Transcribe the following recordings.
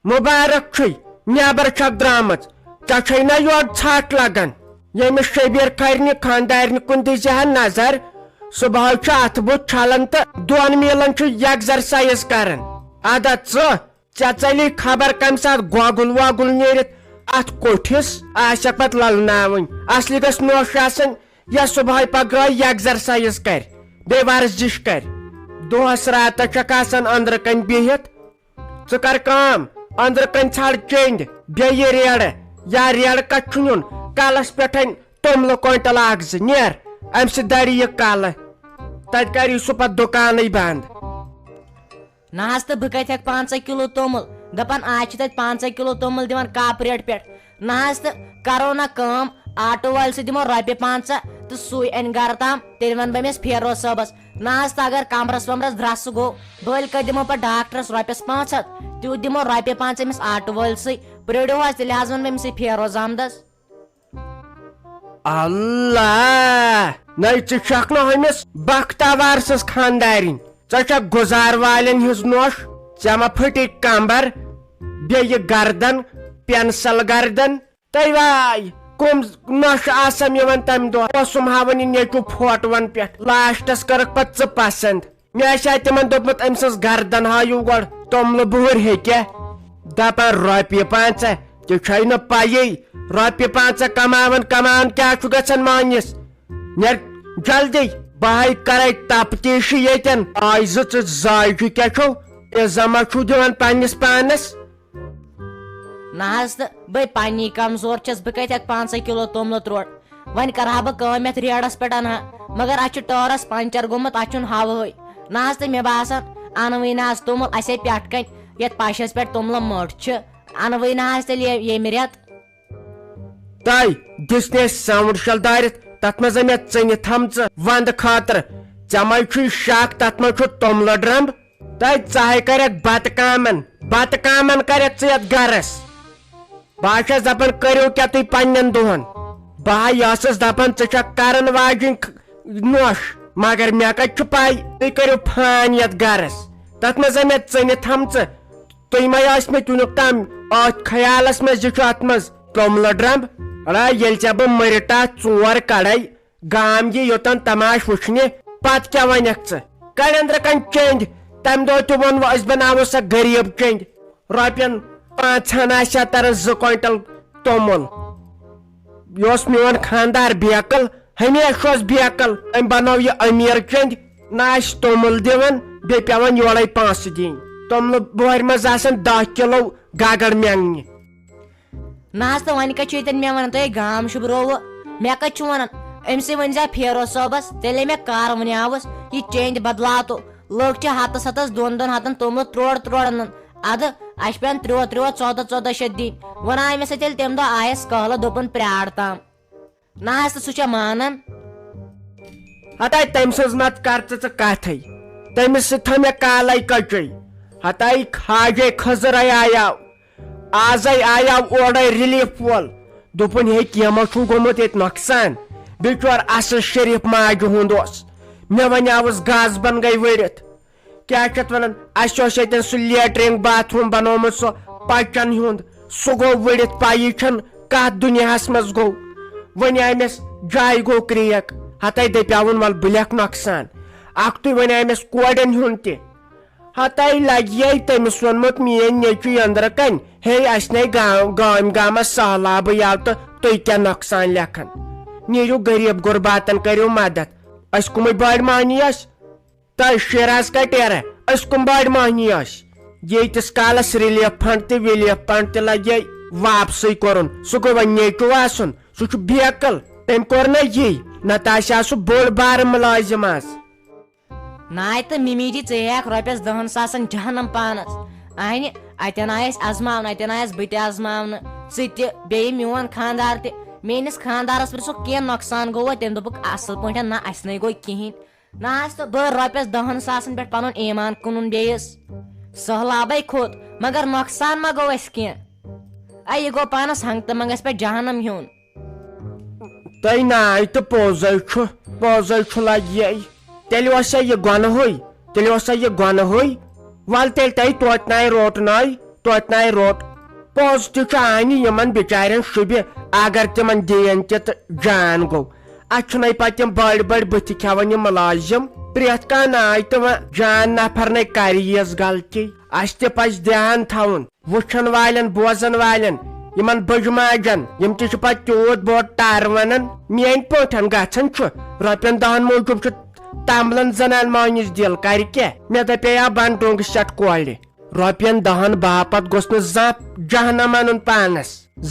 مبارک چھ نیبر چھک درامت ژے نا یور ژھٹ لگان یمس شبیر کرنہِ خاندارنہِ کُن دیٖزِ نظر صبح اتھ بُتھ چھلان تو دون میلن ایگزرسائز کران ادا ژےٚ ژلی خبر کم سات گوگل ووگل نیرتھ ات کوٹھس آسک پتہ للناوٕنۍ اصلی گژھِ نوش آسن یا صبح پگہٲے ایگزرسائز کر بے ورزش کر دۄہس راتس چھکھ آسان أنٛدرٕ کٔنۍ بِہِتھ ژٕ کر کٲم أنٛدرٕ کٔنۍ ژھانڈ چیٚندۍ بیٚیہِ ریڑٕ یا ریڑٕ کتھ چھُ نیُن کلس پٮ۪ٹھ توٚملہٕ کوینٹل اکھ زٕ نیر امہِ سۭتۍ دری یہِ کلہٕ تتہِ کری سُہ پتہٕ دُکانٕے بنٛد نہ حظ تہٕ بہٕ کتہِ ہٮ۪کہٕ 5 کِلوٗ توٚمُل دپان آز چھِ تتہِ 5 کِلوٗ توٚمُل دِوان کپ ریٹ پٮ۪ٹھ نہ حظ تہٕ کرو نہ کٲم آٹو وٲلۍ سۭتۍ دِمو رۄپیہِ 5 تہٕ سُے انہِ گرٕ تام تیٚلہِ ونہٕ بہٕ أمِس فیروز صٲبس نہ حظ تہٕ اگر کمرس ومرس درٛسہٕ گوٚو بٔلۍ کتہِ دِمو پتہٕ ڈاکٹرس رۄپیس 500 تیوٗت دِمو رۄپیہِ 5 أمِس آٹو وٲلۍ سٕے پرٛٲرِو حظ تیٚلہِ حظ ونہٕ بہٕ أمسٕے فیروز احمدس اللہ نٔے ژٕ چھکھ نہٕ ہُمِس بختاوار سٕنٛز خاندارِنۍ ژٕ چھکھ گُزار والٮ۪ن ہٕنٛز نوش ژےٚ ما پھٕٹی کمبر بیٚیہِ گردن پینسل گردن تٔے واے کم نوش آسم یِوان تمہِ دۄہ اوسُم ہاوان یہِ نیچوٗ فوٹوٗون پٮ۪ٹھ لاسٹس کٔرٕکھ پتہٕ ژٕ پسنٛد مےٚ آسہِ تِمن دوٚپمُت أمۍ سٕنٛز گردن ہٲیِو گۄڈٕ توٚملہٕ بوٗر ہیٚکیٛاہ دپان رۄپیہِ 5 تہِ چھے نہٕ پیی رۄپیہِ 5 کماون کماون کیٛاہ چھُ گژھان مٲنِس نیر جلدی بہٕ کرے تفتیٖشی ییٚتٮ۪ن آے زٕ ژٕ زٲیجہِ کیٛاہ چھُو عزما چھُو دِوان پننِس پانس نہ حظ تہٕ بے پننی کمزور چھس بہٕ کتہِ ہٮ۪کہٕ 5 کِلوٗ توٚملہٕ تورٕ وۄنۍ کرہا بہٕ کٲم یتھ ریڑس پٮ۪ٹھ انہا مگر اتھ چھُ ٹٲرس پنچر گوٚمُت اتھ چھُنہٕ ہوہٕے نہ حظ تہٕ مےٚ باسان انوٕے نہ حظ توٚمُل اسے پٮ۪ٹھ کنۍ یتھ پشس پٮ۪ٹھ توٚملہٕ مٔٹ چھِ انوٕے نہ حظ تیٚلہِ ییٚمہِ رٮ۪تہٕ تۄہہِ دِژنےٚ ساوُنٛڈ شل دٲرِتھ تتھ منٛز مےٚ ژٕنہِ تھمژٕ ونٛدٕ خٲطرٕ ژےٚ ما چھُے شک تتھ منٛز چھُ توٚملہٕ ڈرٛمب تۄہہِ ژٕ کرکھ بتہٕ کامن کرکھ ژٕ یتھ گرس بہٕ چھس دپان کٔرِو کیٛاہ تُہۍ پننٮ۪ن دۄہن بہٕ ٲسٕس دپان ژٕ چھکھ کران واجِنۍ نوش مگر مےٚ کتہِ چھُ پاے تُہۍ کٔرِو فان یتھ گرس تتھ منٛز مےٚ ژٕنہِ تھمژٕ تُہۍ ما ٲسۍ مےٚ تیُنیُک تام اتھ خیالس منٛز یہِ چھُ اتھ منٛز توٚملہٕ ڈرٛمب اڑا ییٚلہِ ژےٚ بہٕ مٔرِتھ اتھ 4 کڑے گام یہِ یوٚتن تماش وٕچھنہِ پتہٕ کیٛاہ ونکھ ژٕ کڑ أنٛدرٕ کٔنۍ چیٚندۍ تمہِ دۄہ تہِ ووٚنوٕ أسۍ بناوو سۄ غریٖب چیٚندۍ رۄپین 5 آسہِ ہا تران 2 کوینٹل توٚمُل یہِ اوس میون خاندار بیکل ہمیشہِ اوس بیکل أمۍ بنٲو یہِ أمیٖر چیٚندۍ نہ آسہِ توٚمُل دِوان بیٚیہِ پیٚوان یورے پونٛسہٕ دِنۍ توٚملہٕ بورِ منٛز آسان 10 کِلوٗ گگر مینٛگنہِ نہ حظ تہٕ وۄنۍ کتہِ چھُ ییٚتٮ۪ن مےٚ ونان تۄہہِ گام شُبرووٕ مےٚ کتہِ چھُ ونان أمسٕے ؤنۍزِ فیروز صٲبس تیٚلے مےٚ کر ونیاوُس یہِ چیٚندۍ بدلاوتو لُکھ چھِ ہتس 2 ہتن توٚملہٕ تروڑ انان ادٕ اسہِ پٮ۪ن 13 شیٚتھ دِنۍ وۄنۍ آے مےٚ سۭتۍ ییٚلہِ تمہِ دۄہ آیس کالہٕ دوٚپُن پرٛار تام نہ حظ تہٕ سُہ چھا مانان ہتاے تٔمۍ سٕنٛز مت کر ژٕ کتھے تٔمِس سۭتۍ تھٲو مےٚ کالے کچے ہتاے خاجے خٔزٕرے آیاو آزے آیاو اورے ریلیف وول دوٚپُن ہے کینٛہہ ما چھُو گوٚمُت ییٚتہِ نۄقصان بِچور اصل شریف ماجہِ ہُنٛد اوس مےٚ ونیاوُس گاسبن گٔے ؤرِتھ کیٛاہ چھِ اتھ ونان اسہِ اوس ییٚتٮ۪ن سُہ لیٹرِن باتھ روٗم بنومُت سُہ پچن ہُنٛد سُہ گوٚو ؤڑِتھ پیی چھنہٕ کتھ دُنیاہس منٛز گوٚو وۄنۍ آے مےٚ جایہِ گوٚو کرٛیک ہتاے دپیاوُن ول بہٕ لیکھ نۄقصان اکھتُے وۄنۍ آے مےٚ کورٮ۪ن ہُنٛد تہِ ہتاے لگیے تٔمِس ووٚنمُت میٲنۍ نیٚچوٗ أنٛدرٕ کَنۍ ہے اسہِ نے گامس سہلابٕے آو تہٕ تُہۍ کیٛاہ نۄقصان لیکھان نیٖرِو غریٖب غُرباتن کٔرِو مدد أسۍ کٕمٕے بٔڑۍ مہنی ٲسۍ تۄہہِ شیراز کٹیرا أسۍ کٕم بٔڑۍ مہنی ٲسۍ ییٖتِس کالس ریلیف فنڈ تہٕ وِلیف فنڈ تہِ لگے واپسٕے کوٚرُن سُہ گوٚو وۄنۍ نیچوٗ آسُن سُہ چھُ بیکل تٔمۍ کوٚر نہ یی نتہٕ آسہِ ہا سُہ بوٚڑ بارٕ مُلٲزِم آز ناے تہٕ مِمی جی ژٕ ہٮ۪کھ رۄپیس 10 ساسن جہنم پانس انہِ اتٮ۪ن آیہِ أسۍ ازماونہٕ اتٮ۪ن آیس بہٕ تہِ ازماونہٕ ژٕ تہِ بیٚیہِ میون خاندار تہِ میٲنِس خاندارس پرٛژھُکھ کینٛہہ نۄقصان گوٚوا تٔمۍ دوٚپُکھ اصل پٲٹھۍ نہ اسہِ نے گوٚو کِہینۍ نہ حظ تہٕ بہٕ رۄپیس 10 ساسن پٮ۪ٹھ پنُن ایمان کٕنُن بیٚیِس سہلابے کھوٚت مگر نۄقصان ما گوٚو اسہِ کینٛہہ یہِ گوٚو پانس ہنگتہٕ منٛگس پٮ۪ٹھ جہنم ہیوٚن تۄہہِ ناے تہٕ پوٚزے چھُ لگیے تیٚلہِ اوسا یہِ گۄنہٕے ول تیٚلہِ تۄہہِ توتہِ ناے روٹنٲے توتناے روٹ پوز تہ آنہِ یمن بچارین شُبہِ اگر تمن دین تہ جان گو اچھنے پتہ تم بڑ بڑ بتھ کھیون یہ ملازم پریت کان آے تو جان نفر نے کر یس غلطی اس تہ پز دھیان تھاون وچھن والن بوزن والن یمن بجماجن یم تہ پتہ تیوت بوڑ ٹار ونان میٲنۍ پٲٹھۍ گژھان چھُ رۄپین دہن موٗجوٗب چھُ تمبلن زنان مٲنِس دل کر کیٛاہ مےٚ دپیٛا بن ٹونگ سیٹ کورِ رۄپین دہن باپت گوٚژھ نہٕ زانٛہہ جہنم انُن پانس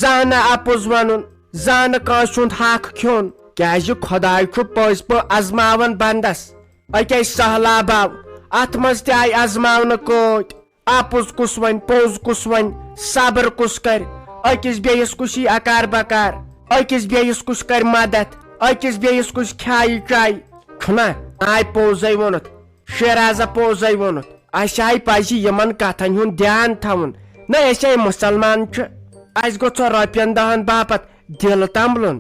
زانٛہہ نہٕ اپُز ونُن زانٛہہ نہٕ کٲنٛسہِ ہُنٛد حق کھیوٚن کیٛازِ خۄداے چھُ پٔزۍ پٲٹھۍ ازماون بندس اکے سہلاب آو اتھ منٛز تہِ آیہِ ازماونہٕ کۭتۍ اپُز کُس ونہِ پوٚز کُس ونہِ صبر کُس کرِ أکِس بیٚیِس کُس یی اکار بکار أکِس بیٚیِس کُس کرِ مدد أکِس بیٚیِس کُس کھیایہِ چایہِ چھُنا آیہِ پوٚزے ووٚنُتھ شیرازا پوٚزے ووٚنُتھ اسہِ آیہِ پزِ یمن کتھن ہُنٛد دھیان تھاوُن نہ أسۍ ہے مسلمان چھِ اسہِ گوٚژھ رۄپین دہن باپت دل تمبلُن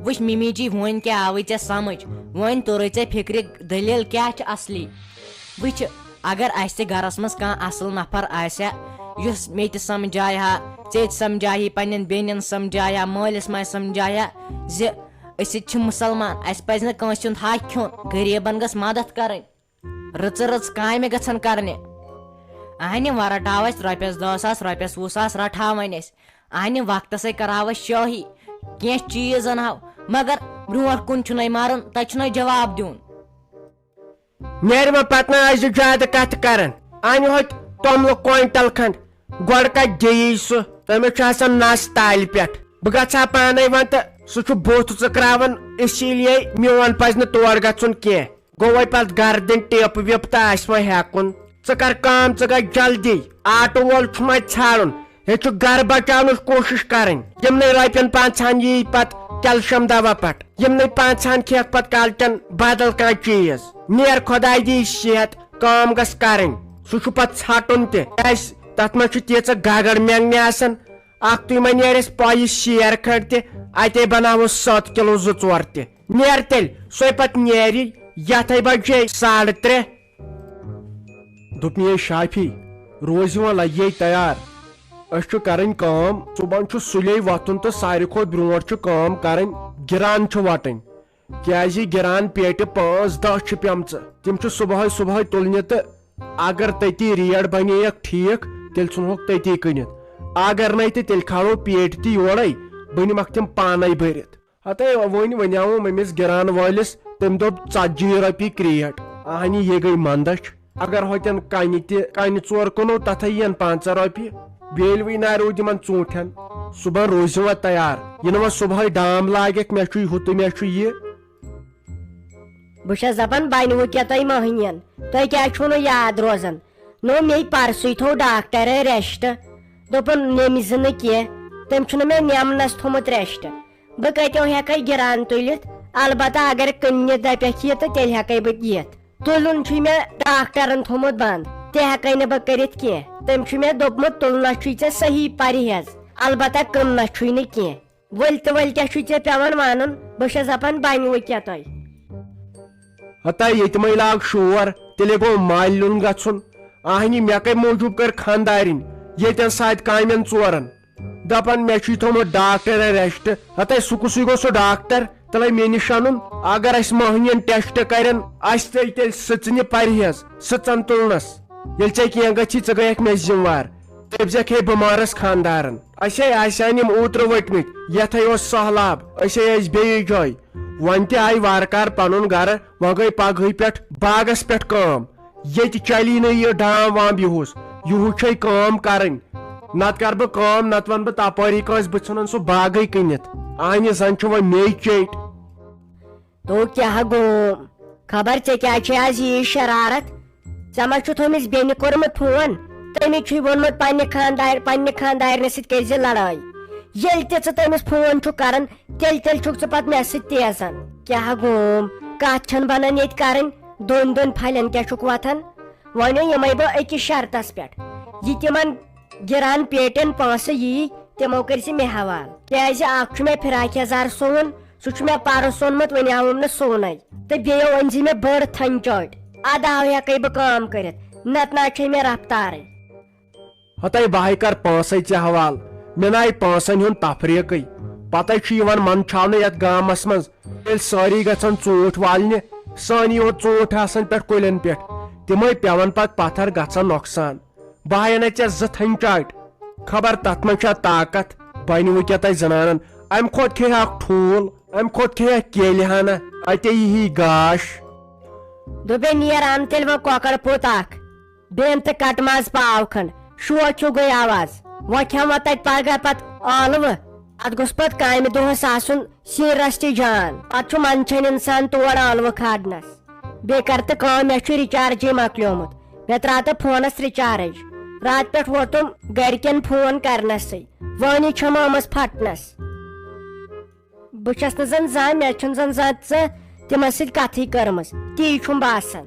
وچ ممی جی ون کیا آوٕے ژےٚ سمجھ ون توٚرُے ژےٚ فکرِ دلیل کیاہ چھِ اصلی وچھ اگر اسہِ تہِ گرس منٛز کانٛہہ اصل نفر آسہِ ہا یُس مےٚ تہِ سمجھایہِ ہا ژےٚ تہِ سمجھایہِ پننٮ۪ن بیٚنٮ۪ن سمجھایہِ ہا مٲلِس ماجہِ سمجھایہِ ہا زِ أسۍ چھِ مسلمان اسہِ پزِ نہٕ کٲنٛسہِ ہُنٛد حق کھیوٚن غریٖبن گٔژھ مدد کرٕنۍ رٕژ کامہِ گژھن کرنہِ اہنہِ وۄنۍ رٹاو اسہِ رۄپیس 10,000 رۄپیس 20,000 رٹہاو وۄنۍ أسۍ اہنہِ وقتسے کرہاو أسۍ شٲہی کینٛہہ چیٖز انہاو مگر برونٛٹھ کُن چھُنَے مرُن تتہِ چھُنَے جواب دیُن نیرِ وۄنۍ پتہٕ نہ ٲسۍ زِ زیادٕ کتھٕ کران انہِ ہوٚتۍ توٚملہٕ کوینٹل کھنڈ گۄڈٕ کتہِ دِیی سُہ تٔمِس چھُ آسان نس تالہِ پٮ۪ٹھ بہٕ گژھٕ ہا پانے وۄنۍ تہٕ سُہ چھُ بُتھ ژٕکراوان اسی لیے میون پزِ نہٕ تور گژھُن کینٛہہ گوٚو وۄنۍ پتہٕ گرٕ دِنۍ ٹِپ وِپ تہٕ آسہِ وۄنۍ ہٮ۪کُن ژٕ کر کٲم ژٕ گژھ جلدی آٹوٗ وول چھُ وۄنۍ ژھانڈُن ییٚتہِ چھُ گرٕ بچاونٕچ کوٗشش کرٕنۍ یِمنٕے رۄپین 500 یی پتہٕ کیلشیم دوا پٹ یِمنٕے 500 کھیٚکھ پتہٕ کالچن بدل کانٛہہ چیٖز نیر خۄداے دی صحت کٲم گژھ کرٕنۍ سُہ چھُ پتہٕ ژھٹُن تہِ کیٛازِ تتھ منٛز چھُ تیٖژاہ گگر منٛگنہِ آسان اکھتُے ما نیرِ اسہِ پۄیہِ شیر کھنڈ تہِ اتے بناوو 7 کِلوٗ 2-4 تہِ نیر تیٚلہِ سۄے پتہٕ نیرِ یتھے بجے 3:30 دوٚپنی شافی روزِ وۄنۍ لگیے تیار أسۍ چھُ کرٕنۍ کٲم صُبحن چھُ سُلے وۄتھُن تہٕ ساروی کھۄتہٕ برونٛٹھ چھُ کٲم کرٕنۍ گِران چھِ وٹٕنۍ کیٛازِ گِران پیٹہِ 5-10 چھِ پیمژٕ تِم چھِ صبحٲے تُلنہِ تہٕ اگر تٔتی ریٹ بنییکھ ٹھیٖک تیٚلہِ ژھُنہوکھ تٔتی کٕنِتھ اگر نَے تہٕ تیٚلہِ کھالو پیٹہِ تہِ یورے بہٕ نِمکھ تِم پانے بٔرِتھ ہتے وۄنۍ ونیاوُم أمِس گِران وٲلِس تٔمۍ دوٚپ 40 رۄپیہِ کریٹ اہنہِ یہِ گٔے منٛدچھ اگر ہوتٮ۪ن کنہِ 4 کٕنو تتھے یِن 5 رۄپیہِ بیٚیہِ وٕنۍ نہ روٗد یِمن ژوٗنٛٹھٮ۪ن صُبحن روٗزِ وۄنۍ تیار یِنہٕ وۄنۍ صبحٲے ڈام لاگٮ۪کھ مےٚ چھُے ہُہ تہٕ مےٚ چھُ یہِ بہٕ چھس دپان بنوٕ کیٛاہ تۄہہِ مٔہنِین تۄہہِ کیٛازِ چھُو نہٕ یاد روزان نو مے پرسُے تھوٚو ڈاکٹرے ریسٹ دوٚپُن نٔمۍ نہٕ کینٛہہ تٔمۍ چھُنہٕ مےٚ نٮ۪منس تھوٚمُت ریسٹ بہٕ کتٮ۪و ہٮ۪کے گِران تُلِتھ البتہ اگر کٕننہِ دپٮ۪کھ یہِ تہٕ تیٚلہِ ہٮ۪کے بہٕ یِتھ تُلُن چھُے مےٚ ڈاکٹرن تھوٚمُت بنٛد تہِ ہٮ۪کے نہٕ بہٕ کٔرِتھ کینٛہہ تٔمۍ چھُ مےٚ دوٚپمُت تُلنس چھُے ژےٚ صحیح پرہیز البتہ کٕننس چھُے نہٕ کینٛہہ ؤلۍ تہٕ ؤلۍ کیٛاہ چھُے ژےٚ پیٚوان ونُن بہٕ چھس دپان بنوٕ کیٛاہ تۄہہِ ہتا ییٚتہِ مے لاگ شور تیٚلے گوٚو مالِنُن گژھُن اہنہِ مےٚ کمہِ موٗجوٗب کٔر خانٛدارِنۍ ییٚتٮ۪ن ساتہِ کامٮ۪ن 4 دپان مےٚ چھُے تھوٚمُت ڈاکٹر ریسٹ ہتے سُہ کُسُے گوٚو سُہ ڈاکٹر تیٚلے مےٚ نِش انُن اگر اسہِ مٔہنِین ٹیسٹ کرن اسہِ تیٚلہِ سٕژنہِ پرہیز سٕژن تُلنس ییٚلہِ ژےٚ کینٛہہ گژھی ژٕ گٔیکھ مےٚ ذمہٕ دٔپزٮ۪کھ ہے بٮ۪مارس خانٛدارن اسے آسہن یِم اوترٕ ؤٹمٕتۍ یتھے اوس سہلاب أسے ٲسۍ بیٚیِس جایہِ وۄنۍ تہِ آیہِ وارٕ کارٕ پنُن گرٕ وۄنۍ گٔے پگہٕے پٮ۪ٹھ باغس پٮ۪ٹھ کٲم ییٚتہِ چلی نہٕ یہِ ڈام وام یِہُس یِہُس چھے کٲم کرٕنۍ نتہٕ کرٕ بہٕ کٲم نتہٕ ونہٕ بہٕ تپٲری کٲنٛسہِ بہٕ ژھٕنن سُہ باغے کٕنِتھ اہنہِ زن چھُ وۄنۍ مے چیٚٹۍ تو کیٛاہ گوٚو خبر ژےٚ کیٛازِ چھے آز ییٖژ شرارت ژےٚ ما چھُتھ أمِس بیٚنہِ کوٚرمُت فون تٔمۍ چھُے ووٚنمُت پننہِ خانٛدارنہِ سۭتۍ کٔرزِ لڑٲے ییٚلہِ تہِ ژٕ تٔمِس فون چھُکھ کران تیٚلہِ چھُکھ ژٕ پتہٕ مےٚ سۭتۍ تیزان کیٛاہ گوٚو کتھ چھنہٕ بنان ییٚتہِ کرٕنۍ دۄن پھلٮ۪ن کیٛاہ چھُکھ وتھان وۄنۍ یِمے بہٕ أکِس شرطس پٮ۪ٹھ یہِ تِمن گِران پیٹٮ۪ن پونٛسہٕ یی تِمو کٔرۍ زِ مےٚ حوالہٕ کیٛازِ اکھ چھُ مےٚ فراک یزار سُوُن سُہ چھُ مےٚ پرُس اوٚنمُت وۄنۍ آوُم نہٕ سونٕے تہٕ بیٚیہِ أنۍ زِ مےٚ بٔڑ تھنۍ چٲٹۍ ادٕ ہٮ۪کے بہٕ کٲم کٔرِتھ نتہٕ نہ چھے مےٚ رفتارٕے ہتائی بہے کر پانسے ژے حوال مےٚ ناے پانسن ہُنٛد تفریٖقٕے پتہٕ چھُ یِوان منٛدچھاونہٕ یتھ گامس منٛز ییٚلہِ سٲری گژھن ژوٗنٛٹھۍ والنہِ سٲنی یوت ژوٗنٛٹھۍ آسان پٮ۪ٹھ کُلٮ۪ن پٮ۪ٹھ تِمے پیوان پتہٕ پتھر گژھان نۄقصان بہٕ ہاے ژےٚ 2 تھنۍ چاٹہِ خبر تتھ منٛز چھا طاقت بنہِ وٕ کیٛاہ تۄہہِ زنانن امہِ کھۄتہٕ کھیٚیہِ ٹھوٗل امہِ کھۄتہٕ کھیٚیہِ کیلہِ ہنا اتے یی گاش دوٚپے نیر ان تیٚلہِ وۄنۍ کۄکر پوٚت اکھ بیٚیہِ تہٕ کٹہٕ ماز پاو کھنڈ شوچھو گٔے آواز وۄنۍ کھٮ۪مو تتہِ پگہہ پتہٕ ٲلوٕ اتھ گوٚژھ پتہٕ کامہِ دۄہس آسُن سِنۍ رستہِ جان پتہٕ چھُ منٛدچھان انسان تور ٲلوٕ کھارنس بیٚیہِ کر تہٕ کٲم مےٚ چھُ رِچارجے مۄکلیومُت مےٚ ترٛاو تہٕ فونس رِچارٕج راتہٕ پٮ۪ٹھ ووتُم گرِکٮ۪ن فون کرنسٕے وٲنی چھم آمٕژ پھٹنس بہٕ چھس نہٕ زن زانٛہہ مےٚ چھُنہٕ زن زانٛہہ ژٕ تِمن سۭتۍ کتھٕے کٔرمٕژ تی چھُم باسان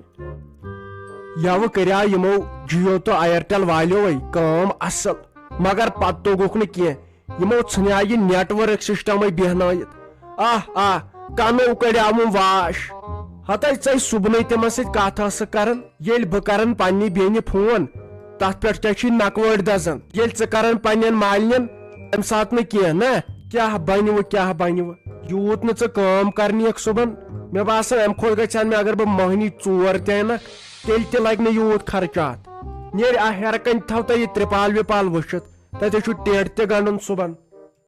یوٕ کریاو یِمو جیو تو ایرٹل والیو کٲم اصل مگر پتہٕ توٚگُکھ نہٕ کینٛہہ یِمو ژھٕنیاو یہِ نیٹ ؤرک سسٹمے بیہنٲیِتھ کنو کڑیاوُم واش ہتاے ژے صبحنٕے تِمن سۭتۍ کتھ ٲسٕکھ کران ییٚلہِ بہٕ کرن پننہِ بیٚنہِ فون تتھ پٮ۪ٹھ کیٛاہ چھُے نکوٲڑۍ دزان ییٚلہِ ژٕ کران پننٮ۪ن مالنٮ۪ن تمہِ ساتہٕ نہٕ کینٛہہ نا کیٛاہ بنہِ یوٗت نہٕ ژٕ کٲم کرنیکھ صبحن مےٚ باسان امہِ کھۄتہٕ گژھِ ہن مےٚ اگر بہٕ مٔہنی 4 تہِ انکھ تیٚلہِ تہِ لگہِ نہٕ یوٗت خرچات نیرِ ہیرٕ کنہِ تھاو تۄہہِ یہِ ترپال وِپال وٕچھِتھ تتہِ چھُ ٹیٚنٹ تہِ گنڈُن صبحن